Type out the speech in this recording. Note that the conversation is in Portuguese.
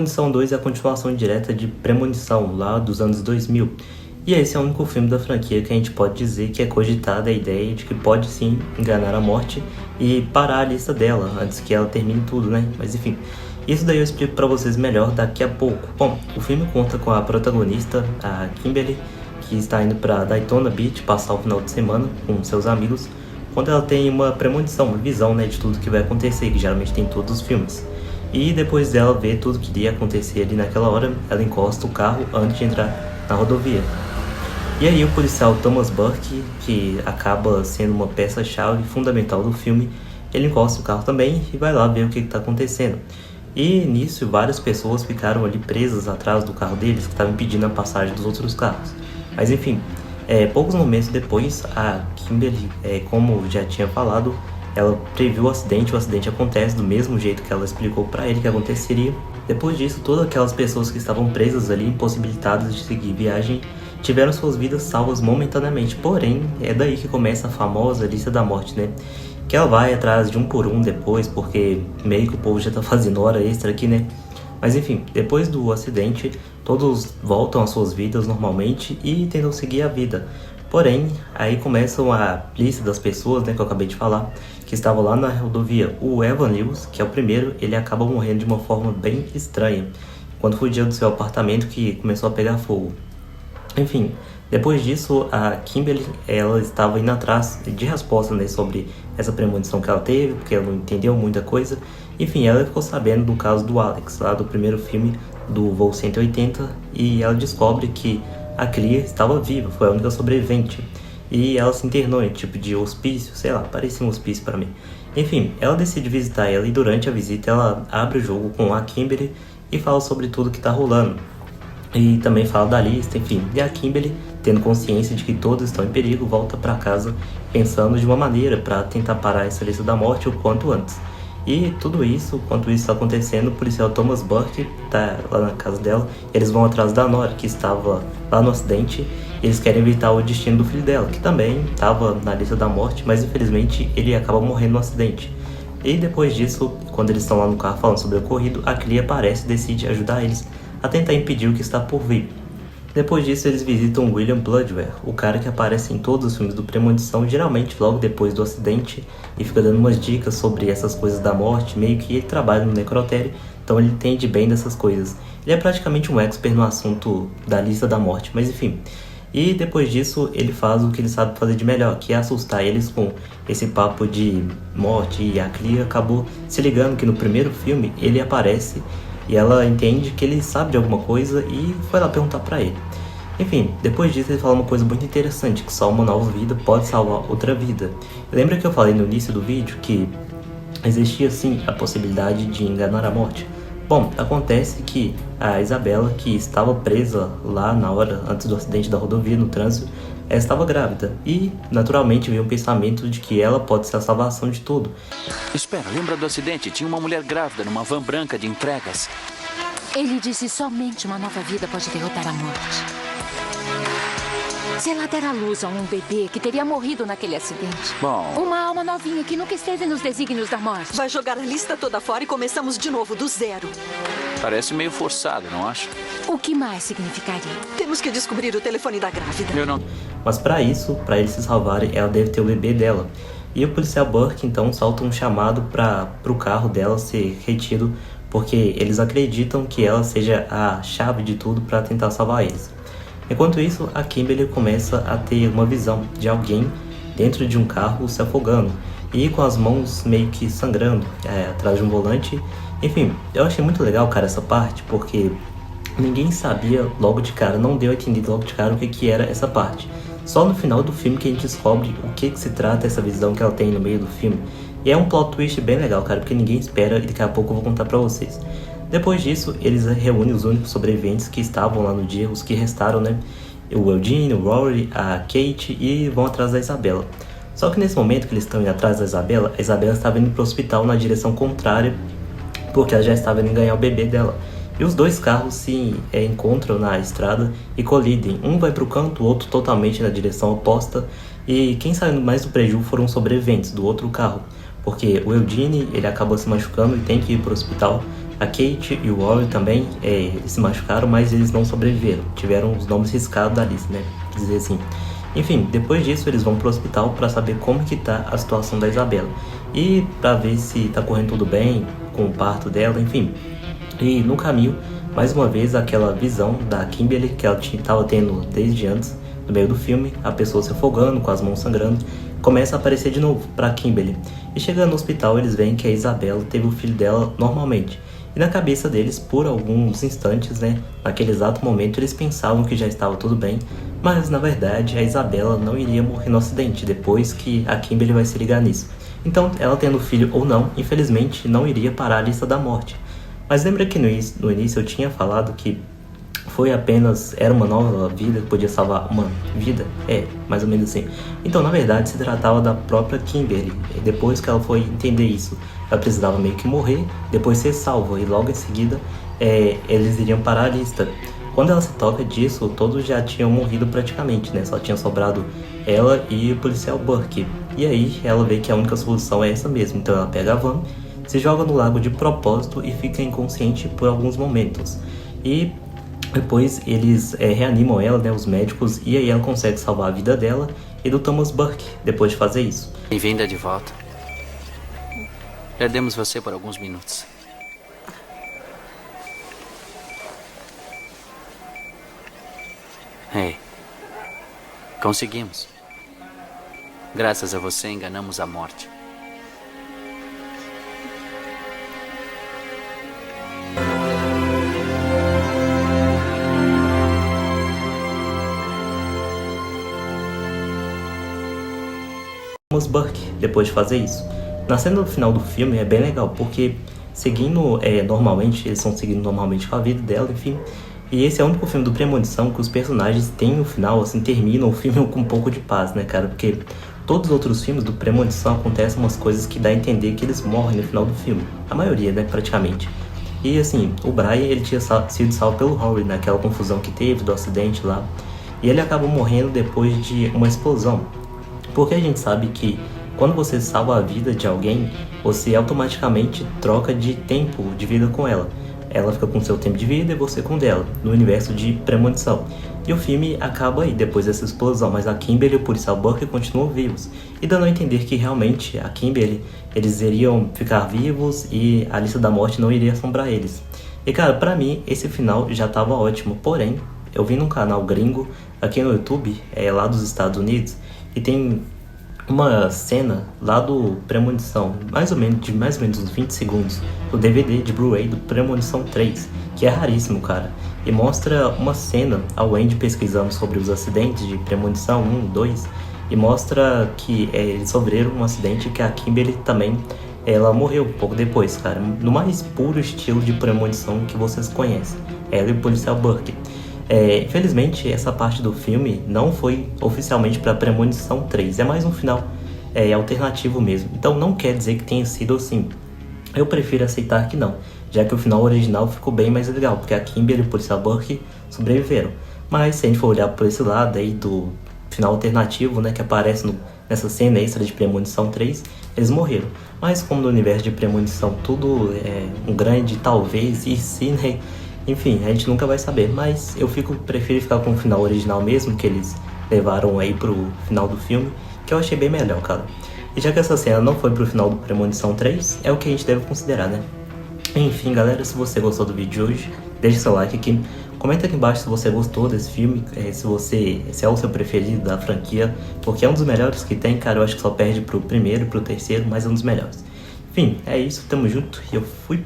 Premonição 2 é a continuação direta de Premonição, lá dos anos 2000. E esse é o único filme da franquia que a gente pode dizer que é cogitada a ideia de que pode sim enganar a morte e parar a lista dela antes que ela termine tudo, né? Mas enfim, isso daí eu explico pra vocês melhor daqui a pouco. Bom, o filme conta com a protagonista, a Kimberly, que está indo pra Daytona Beach passar o final de semana com seus amigos, quando ela tem uma premonição, uma visão, né, de tudo que vai acontecer, que geralmente tem em todos os filmes. E depois dela ver tudo que iria acontecer ali naquela hora, ela encosta o carro antes de entrar na rodovia. E aí o policial Thomas Burke, que acaba sendo uma peça-chave fundamental do filme, ele encosta o carro também e vai lá ver o que está acontecendo. E nisso várias pessoas ficaram ali presas atrás do carro deles, que estava impedindo a passagem dos outros carros. Mas enfim, poucos momentos depois, a Kimberly, como já tinha falado, ela previu o acidente acontece do mesmo jeito que ela explicou para ele que aconteceria. Depois disso, todas aquelas pessoas que estavam presas ali, impossibilitadas de seguir viagem, tiveram suas vidas salvas momentaneamente. Porém, é daí que começa a famosa lista da morte, né? Que ela vai atrás de um por um depois, porque meio que o povo já tá fazendo hora extra aqui, né? Mas enfim, depois do acidente, todos voltam às suas vidas normalmente e tentam seguir a vida. Porém, aí começam a lista das pessoas, né, que eu acabei de falar, que estavam lá na rodovia. O Evan Lewis, que é o primeiro, ele acaba morrendo de uma forma bem estranha, quando fugia do seu apartamento que começou a pegar fogo. Enfim, depois disso, a Kimberly, ela estava indo atrás de respostas, né, sobre essa premonição que ela teve, porque ela não entendeu muita coisa. Enfim, ela ficou sabendo do caso do Alex, lá do primeiro filme do Voo 180, e ela descobre que a Clea estava viva, foi a única sobrevivente. E ela se internou em tipo de hospício, sei lá, parecia um hospício para mim. Enfim, ela decide visitar ela e durante a visita ela abre o jogo com a Kimberly e fala sobre tudo que tá rolando. E também fala da lista, enfim. E a Kimberly, tendo consciência de que todos estão em perigo, volta para casa pensando de uma maneira para tentar parar essa lista da morte o quanto antes. E tudo isso, enquanto isso está acontecendo, o policial Thomas Burke tá lá na casa dela. Eles vão atrás da Nora, que estava lá no acidente. E eles querem evitar o destino do filho dela, que também estava na lista da morte, mas infelizmente ele acaba morrendo no acidente. E depois disso, quando eles estão lá no carro falando sobre o ocorrido, a Clea aparece e decide ajudar eles a tentar impedir o que está por vir. Depois disso, eles visitam William Bloodware, o cara que aparece em todos os filmes do Premonição, geralmente logo depois do acidente, e fica dando umas dicas sobre essas coisas da morte, meio que ele trabalha no necrotério, então ele entende bem dessas coisas. Ele é praticamente um expert no assunto da lista da morte, mas enfim. E depois disso, ele faz o que ele sabe fazer de melhor, que é assustar eles com esse papo de morte, e a Clea acabou se ligando que no primeiro filme ele aparece e ela entende que ele sabe de alguma coisa e foi lá perguntar pra ele. Enfim, depois disso ele fala uma coisa muito interessante, que só uma nova vida pode salvar outra vida. Lembra que eu falei no início do vídeo que existia sim a possibilidade de enganar a morte? Bom, acontece que a Isabela, que estava presa lá na hora antes do acidente da rodovia no trânsito, ela estava grávida e naturalmente veio um pensamento de que ela pode ser a salvação de tudo. Espera, lembra do acidente? Tinha uma mulher grávida numa van branca de entregas. Ele disse somente uma nova vida pode derrotar a morte. Se ela der à luz a um bebê que teria morrido naquele acidente. Bom, Uma alma novinha que nunca esteve nos desígnios da morte. Vai jogar a lista toda fora e começamos de novo, do zero. parece meio forçado, não acha? O que mais significaria? Temos que descobrir o telefone da grávida. Eu não... Mas para isso, para eles se salvarem, ela deve ter o bebê dela. E o policial Burke então solta um chamado para o carro dela ser retido, porque eles acreditam que ela seja a chave de tudo para tentar salvar eles. Enquanto isso, a Kimberly começa a ter uma visão de alguém dentro de um carro se afogando e com as mãos meio que sangrando atrás de um volante. Enfim, eu achei muito legal, cara, essa parte, porque ninguém sabia logo de cara, não deu a entender logo de cara o que era essa parte. Só no final do filme que a gente descobre o que se trata essa visão que ela tem no meio do filme. E é um plot twist bem legal, cara, porque ninguém espera e daqui a pouco eu vou contar pra vocês. Depois disso, eles reúnem os únicos sobreviventes que estavam lá no dia, os que restaram, né? O Eugene, o Rory, a Kate, e vão atrás da Isabela. Só que nesse momento que eles estão indo atrás da Isabela, a Isabela estava indo pro hospital na direção contrária, porque ela já estava indo ganhar o bebê dela. E os dois carros se encontram na estrada e colidem. Um vai pro canto, o outro totalmente na direção oposta. E quem saiu mais do prejuízo foram os sobreviventes do outro carro. Porque o Eugene, ele acabou se machucando e tem que ir pro hospital. A Kate e o Warren também se machucaram, mas eles não sobreviveram. Tiveram os nomes riscados da lista, né? Dizer assim. Enfim, depois disso eles vão pro hospital para saber como que tá a situação da Isabela. E para ver se tá correndo tudo bem com o parto dela, enfim. E no caminho, mais uma vez, aquela visão da Kimberly que ela estava tendo desde antes, no meio do filme, a pessoa se afogando, com as mãos sangrando, começa a aparecer de novo para Kimberly. E chegando no hospital, eles veem que a Isabela teve o filho dela normalmente. E na cabeça deles, por alguns instantes, né, naquele exato momento, eles pensavam que já estava tudo bem, mas na verdade a Isabela não iria morrer no acidente, depois que a Kimberly vai se ligar nisso. Então, ela tendo filho ou não, infelizmente não iria parar a lista da morte. Mas lembra que no início eu tinha falado que era uma nova vida que podia salvar uma vida? Mais ou menos assim. Então, na verdade, se tratava da própria Kimberly. E depois que ela foi entender isso, ela precisava meio que morrer, depois ser salva. E logo em seguida, eles iriam parar a lista. Quando ela se toca disso, todos já tinham morrido praticamente, né? Só tinha sobrado ela e o policial Burke. E aí, ela vê que a única solução é essa mesmo. Então, ela pega a van, se joga no lago de propósito e fica inconsciente por alguns momentos. E depois eles reanimam ela, né, os médicos, e aí ela consegue salvar a vida dela e do Thomas Burke depois de fazer isso. Bem-vinda de volta. Perdemos você por alguns minutos. Ei, conseguimos. Graças a você enganamos a morte. Thomas Burke depois de fazer isso. Na cena do final do filme é bem legal, porque seguindo normalmente, eles estão seguindo normalmente com a vida dela, enfim. E esse é o único filme do Premonição que os personagens têm no final, assim, terminam o filme com um pouco de paz, né, cara? Porque todos os outros filmes do Premonição acontecem umas coisas que dá a entender que eles morrem no final do filme. A maioria, né, praticamente. E assim, o Brian, ele tinha sido salvo pelo Rory naquela confusão que teve do acidente lá. E ele acabou morrendo depois de uma explosão. Porque a gente sabe que quando você salva a vida de alguém, você automaticamente troca de tempo de vida com ela. Ela fica com seu tempo de vida e você com dela, no universo de Premonição. E o filme acaba aí, depois dessa explosão, mas a Kimberly e o policial Burke continuam vivos. E dando a entender que realmente a Kimberly, eles iriam ficar vivos e a lista da morte não iria assombrar eles. E cara, pra mim, esse final já tava ótimo, porém, eu vi num canal gringo, aqui no YouTube, lá dos Estados Unidos, e tem uma cena lá do Premonição, mais ou menos uns 20 segundos, do DVD de Blu-ray do Premonição 3, que é raríssimo, cara. E mostra uma cena, a Wendy pesquisando sobre os acidentes de Premonição 1, 2, e mostra que eles sofreram um acidente que a Kimberly também, ela morreu um pouco depois, cara, no mais puro estilo de Premonição que vocês conhecem, ela e o policial Burke. Infelizmente, essa parte do filme não foi oficialmente para Premonição 3, é mais um final alternativo mesmo. Então não quer dizer que tenha sido assim. Eu prefiro aceitar que não, já que o final original ficou bem mais legal, porque a Kimberly e o policial Burke sobreviveram. Mas se a gente for olhar por esse lado aí do final alternativo, né, que aparece nessa cena extra de Premonição 3, eles morreram. Mas como no universo de Premonição tudo é um grande talvez e sim, né? Enfim, a gente nunca vai saber, mas eu prefiro ficar com o final original mesmo, que eles levaram aí pro final do filme, que eu achei bem melhor, cara. E já que essa cena não foi pro final do Premonição 3, é o que a gente deve considerar, né? Enfim, galera, se você gostou do vídeo de hoje, deixa seu like aqui, comenta aqui embaixo se você gostou desse filme, se é o seu preferido da franquia, porque é um dos melhores que tem, cara. Eu acho que só perde pro primeiro e pro terceiro, mas é um dos melhores. Enfim, é isso, tamo junto e eu fui.